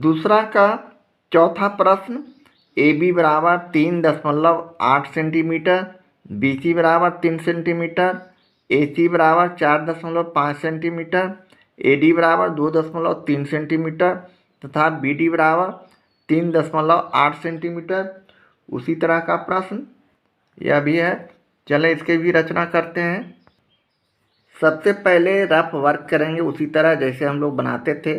दूसरा का चौथा प्रश्न, ए बी बराबर 3.8 सेंटीमीटर, बी सी बराबर 3 सेंटीमीटर, ए सी बराबर 4.5 सेंटीमीटर, ए डी बराबर 2.3 सेंटीमीटर तथा बी डी बराबर 3.8 सेंटीमीटर। उसी तरह का प्रश्न यह भी है। चलें इसके भी रचना करते हैं। सबसे पहले रफ वर्क करेंगे उसी तरह जैसे हम लोग बनाते थे।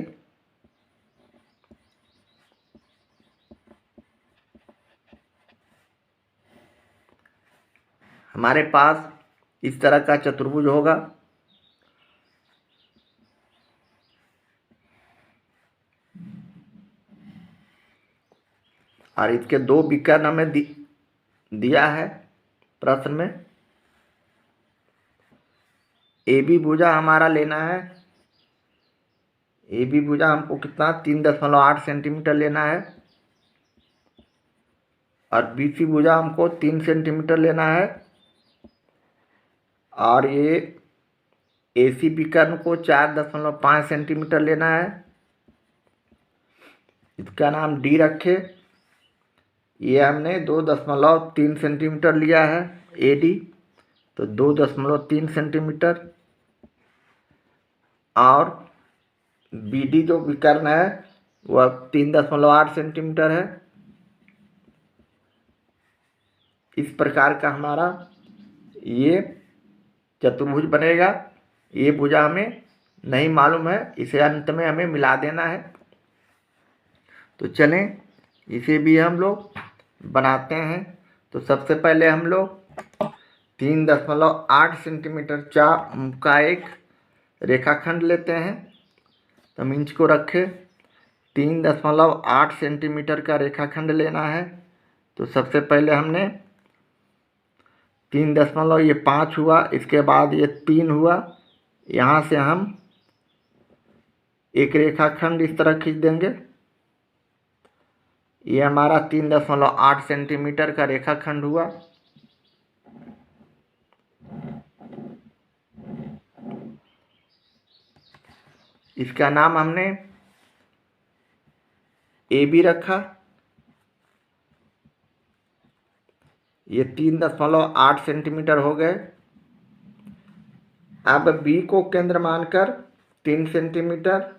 हमारे पास इस तरह का चतुर्भुज होगा। और इसके दो विकर्ण हमें दिया है प्रश्न में। ए बी भुजा हमारा लेना है। ए बी भुजा हमको कितना 3.8 सेंटीमीटर लेना है और बी सी भुजा हमको 3 सेंटीमीटर लेना है और ये ए सी विकर्ण को 4.5 सेंटीमीटर लेना है। इसका नाम डी रखे। ये हमने 2.3 सेंटीमीटर लिया है ए डी, तो 2.3 सेंटीमीटर और बी डी जो विकर्ण है वह 3.8 सेंटीमीटर है। इस प्रकार का हमारा ये चतुर्भुज बनेगा। ये भुजा हमें नहीं मालूम है, इसे अंत में हमें मिला देना है। तो चलें इसे भी हम लोग बनाते हैं। तो सबसे पहले हम लोग 3.8 सेंटीमीटर का एक रेखाखंड लेते हैं। तो हम इंच को रखें। 3.8 सेंटीमीटर का रेखाखंड लेना है। तो सबसे पहले हमने 3.5 हुआ, इसके बाद ये 3 हुआ। यहाँ से हम एक रेखाखंड इस तरह खींच देंगे। ये हमारा 3.8 सेंटीमीटर का रेखाखंड हुआ। इसका नाम हमने ए बी रखा। ये 3.8 सेंटीमीटर हो गए। अब बी को केंद्र मानकर 3 सेंटीमीटर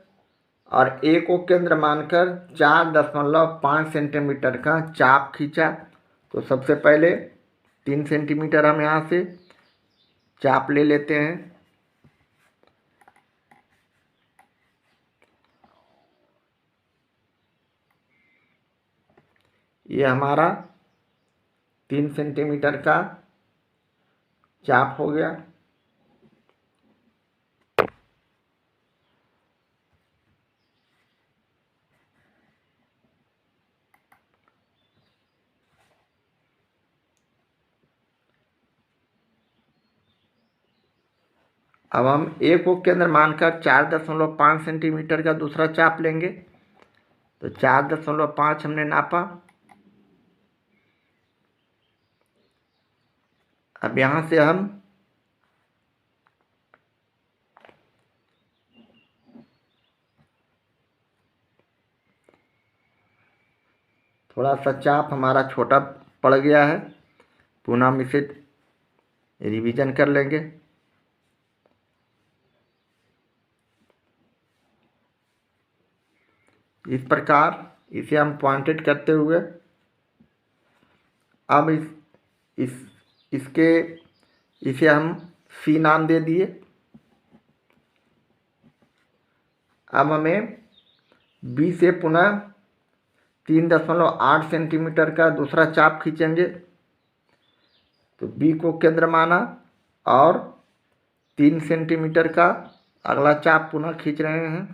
और ए को केंद्र मानकर 4.5 सेंटीमीटर का चाप खींचा। तो सबसे पहले 3 सेंटीमीटर हम यहाँ से चाप ले लेते हैं। ये हमारा 3 सेंटीमीटर का चाप हो गया। अब हम ए को केंद्र मानकर 4.5 सेंटीमीटर का दूसरा चाप लेंगे। तो 4.5 हमने नापा। अब यहाँ से हम थोड़ा सा चाप हमारा छोटा पड़ गया है, पुनः हम इसे रिवीजन कर लेंगे। इस प्रकार इसे हम पॉइंटेड करते हुए अब इसे हम सी नाम दे दिए। अब हमें बी से पुनः 3.8 सेंटीमीटर का दूसरा चाप खींचेंगे। तो बी को केंद्र माना और 3 सेंटीमीटर का अगला चाप पुनः खींच रहे हैं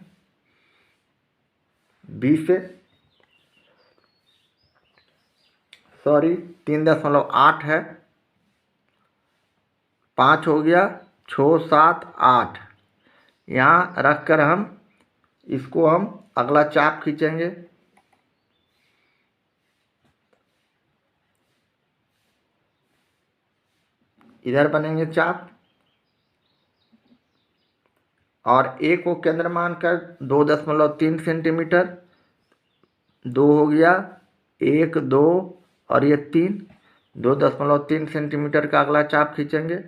बी से। 3.8 है, 5 हो गया, 6, 7, 8। यहाँ रख कर हम इसको अगला चाप खींचेंगे। इधर बनेंगे चाप और ए को केंद्र मानकर 2.3 सेंटीमीटर 2 हो गया, 1 2 और ये 3, 2.3 सेंटीमीटर का अगला चाप खींचेंगे।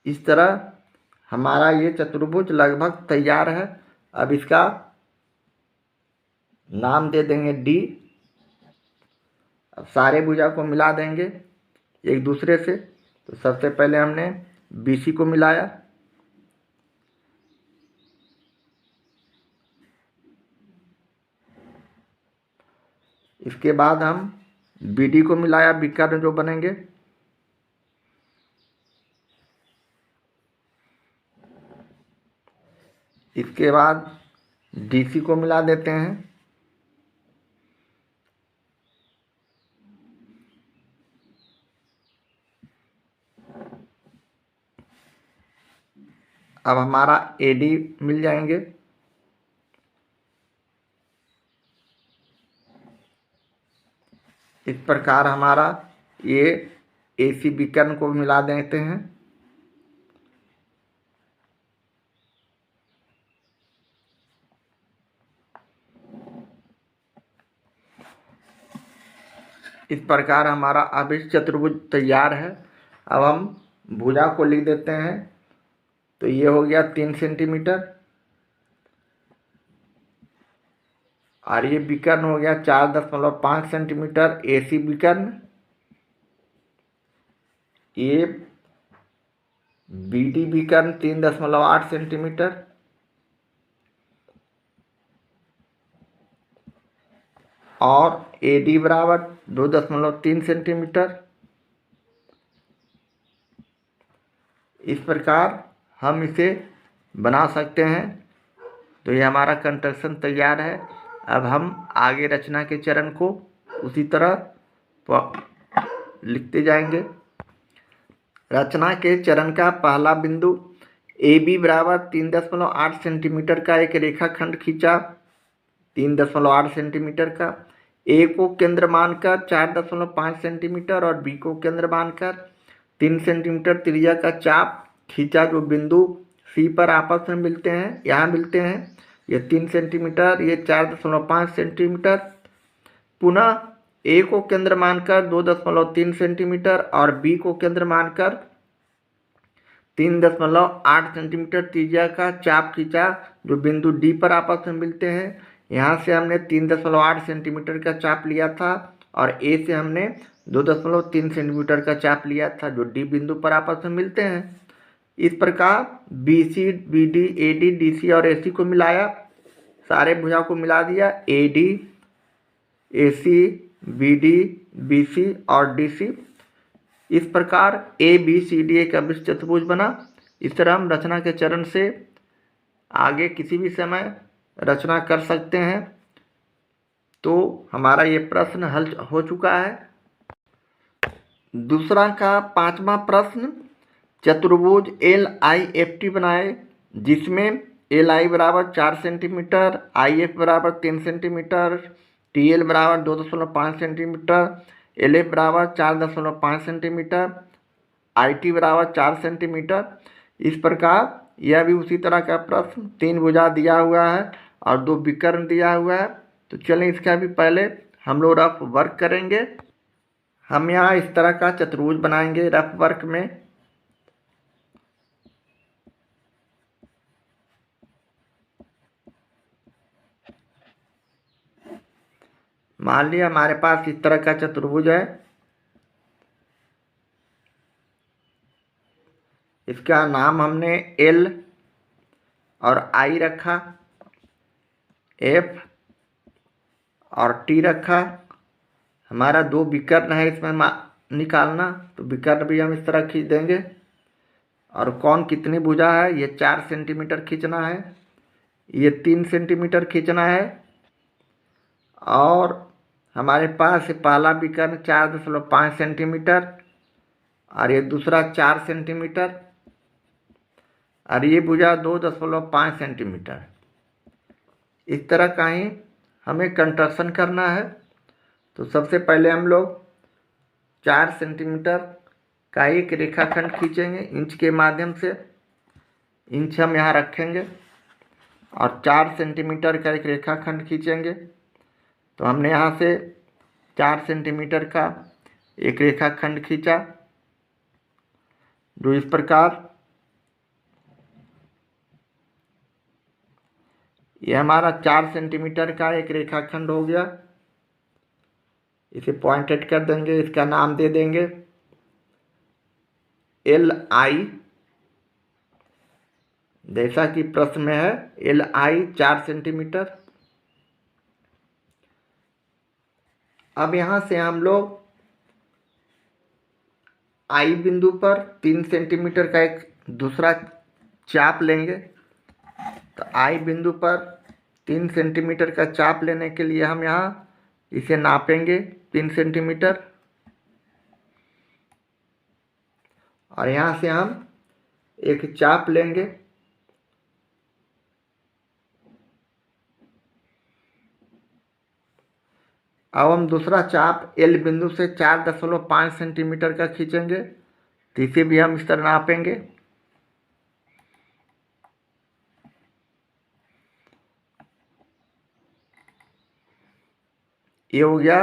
इस तरह हमारा ये चतुर्भुज लगभग तैयार है। अब इसका नाम दे देंगे डी। अब सारे भुजा को मिला देंगे एक दूसरे से। तो सबसे पहले हमने BC को मिलाया, इसके बाद हम BD को मिलाया, विकर्ण जो बनेंगे। इसके बाद DC को मिला देते हैं। अब हमारा AD मिल जाएंगे। इस प्रकार हमारा ये AC विकर्ण को मिला देते हैं। इस प्रकार हमारा अभिष्ट चतुर्भुज तैयार है। अब हम भुजा को लिख देते हैं। तो ये हो गया 3 सेंटीमीटर और ये विकर्ण हो गया 4.5 सेंटीमीटर AC विकर्ण। ये BD विकर्ण 3.8 सेंटीमीटर और AD बराबर 2.3 सेंटीमीटर। इस प्रकार हम इसे बना सकते हैं। तो ये हमारा कंस्ट्रक्शन तैयार है। अब हम आगे रचना के चरण को उसी तरह लिखते जाएंगे। रचना के चरण का पहला बिंदु AB बराबर 3.8 सेंटीमीटर का एक रेखाखंड खींचा, 3.8 सेंटीमीटर का। A को केंद्र मानकर 4.5 सेंटीमीटर और B को केंद्र मानकर 3 सेंटीमीटर त्रिज्या का चाप खींचा, जो बिंदु C पर आपस में मिलते हैं, यहाँ मिलते हैं। ये 3 सेंटीमीटर, ये 4.5 सेंटीमीटर। पुनः A को केंद्र मानकर 2.3 सेंटीमीटर और B को केंद्र मानकर 3.8 सेंटीमीटर त्रिज्या का चाप खींचा, जो बिंदु D पर आपस में मिलते हैं। यहाँ से हमने 3.8 सेंटीमीटर का चाप लिया था और A से हमने 2.3 सेंटीमीटर का चाप लिया था, जो D बिंदु पर आपस में मिलते हैं। इस प्रकार BC, BD, AD, DC और AC को मिलाया, सारे भुजा को मिला दिया। AD, AC, BD, BC और DC। इस प्रकार ABCD एक अभिष्ट चतुर्भुज बना। इस तरह हम रचना के चरण से आगे किसी भी समय रचना कर सकते हैं। तो हमारा ये प्रश्न हल हो चुका है। दूसरा का 5वां प्रश्न, चतुर्भुज LIFT बनाए, जिसमें LI बराबर 4 सेंटीमीटर, IF बराबर 3 सेंटीमीटर, TL बराबर 2.5 सेंटीमीटर, LF बराबर 4.5 सेंटीमीटर, IT बराबर 4 सेंटीमीटर। इस प्रकार यह भी उसी तरह का प्रश्न, 3 भुजा दिया हुआ है और 2 विकर्ण दिया हुआ है। तो चलें इसका भी पहले हम लोग रफ वर्क करेंगे। हम यहाँ इस तरह का चतुर्भुज बनाएंगे रफ वर्क में। मान लिया हमारे पास इस तरह का चतुर्भुज है। इसका नाम हमने L और I रखा, F और T रखा। हमारा 2 विकर्ण है इसमें निकालना, तो विकर्ण भी हम इस तरह खींच देंगे। और कौन कितनी भुजा है, ये 4 सेंटीमीटर खींचना है, ये 3 सेंटीमीटर खींचना है। और हमारे पास पहला विकर्ण 4.5 सेंटीमीटर और ये दूसरा 4 सेंटीमीटर और ये भुजा 2.5 सेंटीमीटर। इस तरह का ही हमें कंस्ट्रक्शन करना है। तो सबसे पहले हम लोग 4 सेंटीमीटर का एक रेखाखंड खींचेंगे इंच के माध्यम से। इंच हम यहाँ रखेंगे और 4 सेंटीमीटर का एक रेखाखंड खींचेंगे। तो हमने यहाँ से 4 सेंटीमीटर का एक रेखाखंड खींचा, जो इस प्रकार, ये हमारा 4 सेंटीमीटर का एक रेखाखंड हो गया। इसे पॉइंटेड कर देंगे, इसका नाम दे देंगे LI, जैसा कि प्रश्न में है LI 4 सेंटीमीटर। अब यहाँ से हम लोग I बिंदु पर 3 सेंटीमीटर का एक दूसरा चाप लेंगे। तो I बिंदु पर 3 सेंटीमीटर का चाप लेने के लिए हम यहाँ इसे नापेंगे 3 सेंटीमीटर, और यहाँ से हम एक चाप लेंगे। अब हम दूसरा चाप L बिंदु से 4.5 सेंटीमीटर का खींचेंगे। तो इसे भी हम इस तरह नापेंगे। ये हो गया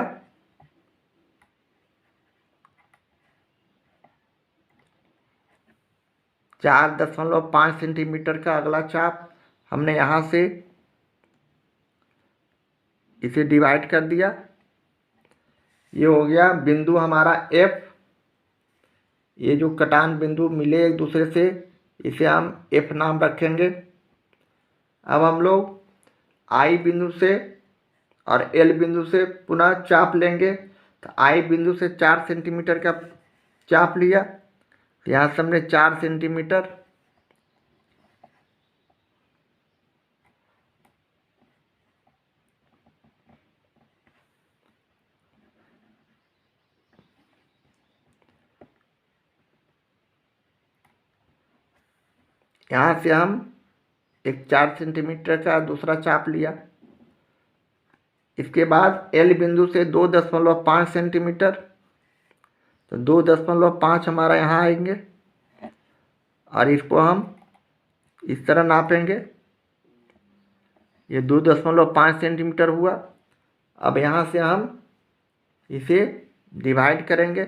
4.5 सेंटीमीटर का अगला चाप हमने यहाँ से इसे डिवाइड कर दिया। ये हो गया बिंदु हमारा F। ये जो कटान बिंदु मिले एक दूसरे से, इसे हम F नाम रखेंगे। अब हम लोग I बिंदु से और L बिंदु से पुनः चाप लेंगे। तो I बिंदु से 4 सेंटीमीटर का चाप लिया। यहाँ से हमने 4 सेंटीमीटर, यहाँ से हम एक 4 सेंटीमीटर का दूसरा चाप लिया। इसके बाद L बिंदु से 2.5 सेंटीमीटर, तो 2.5 हमारा यहाँ आएंगे और इसको हम इस तरह नापेंगे। ये 2.5 सेंटीमीटर हुआ। अब यहाँ से हम इसे डिवाइड करेंगे।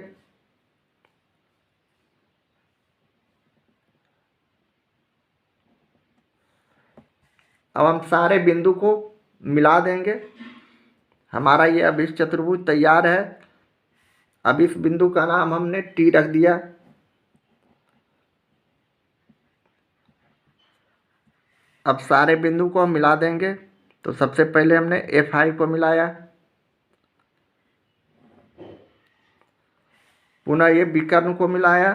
अब हम सारे बिंदु को मिला देंगे। हमारा ये अभिष्ट चतुर्भुज तैयार है। अब इस बिंदु का नाम हमने T रख दिया। अब सारे बिंदु को हम मिला देंगे। तो सबसे पहले हमने F को मिलाया, पुनः ये विकर्ण को मिलाया,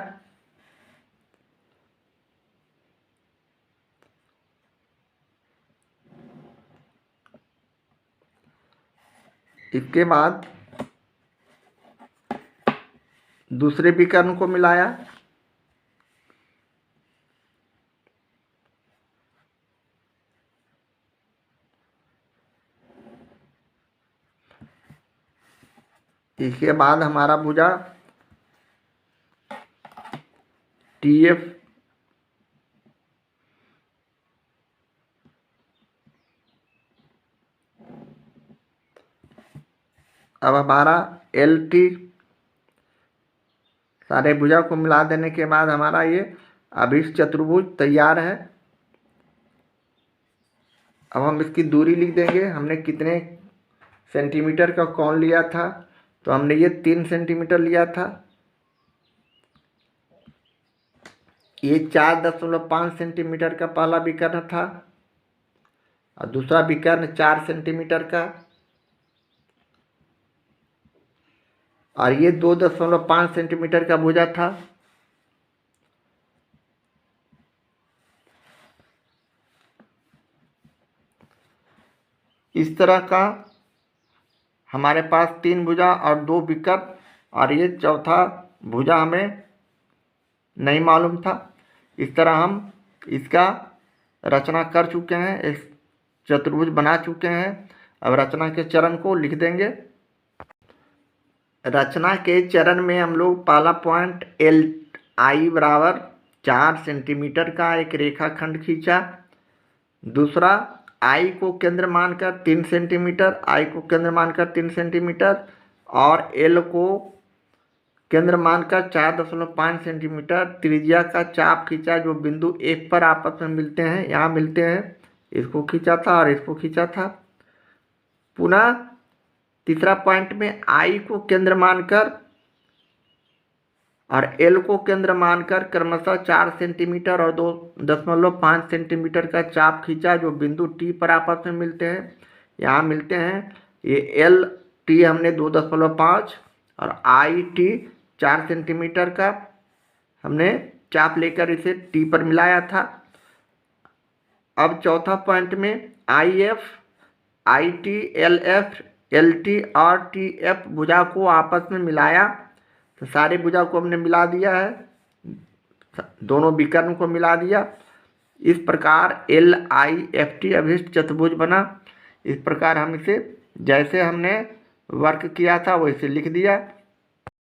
इसके बाद दूसरे विकर्ण को मिलाया, इसके बाद हमारा भुजा TF अब हमारा LT, सारे भुजा को मिला देने के बाद हमारा ये अभिष्ट चतुर्भुज तैयार है। अब हम इसकी दूरी लिख देंगे। हमने कितने सेंटीमीटर का कोण लिया था, तो हमने ये 3 सेंटीमीटर लिया था। ये 4.5 सेंटीमीटर का पहला विकर्ण था और दूसरा विकर्ण 4 सेंटीमीटर का, और ये 2.5 सेंटीमीटर का भुजा था। इस तरह का हमारे पास 3 भुजा और 2 विकर्ण, और ये चौथा भुजा हमें नहीं मालूम था। इस तरह हम इसका रचना कर चुके हैं, इस चतुर्भुज बना चुके हैं। अब रचना के चरण को लिख देंगे। रचना के चरण में हम लोग पहला पॉइंट एल आई बराबर 4 सेंटीमीटर का एक रेखाखंड खींचा। दूसरा, आई को केंद्र मानकर 3 सेंटीमीटर, आई को केंद्र मानकर 3 सेंटीमीटर और एल को केंद्र मानकर 4.5 सेंटीमीटर त्रिज्या का चाप खींचा जो बिंदु एक पर आपस में मिलते हैं, यहाँ मिलते हैं। इसको खींचा था और इसको खींचा था। पुनः तीसरा पॉइंट में आई को केंद्र मानकर और एल को केंद्र मानकर क्रमशः 4 सेंटीमीटर और 2.5 सेंटीमीटर का चाप खींचा जो बिंदु टी पर आपस में मिलते हैं, यहाँ मिलते हैं। ये एल टी हमने 2.5 और आई टी 4 सेंटीमीटर का हमने चाप लेकर इसे टी पर मिलाया था। अब चौथा पॉइंट में I F, I T, L F, L T और टी एफ भुजा को आपस में मिलाया, तो सारे भुजा को हमने मिला दिया है, दोनों विकर्ण को मिला दिया। इस प्रकार एल आई एफ टी अभिष्ट चतुर्भुज बना। इस प्रकार हम इसे जैसे हमने वर्क किया था वैसे लिख दिया।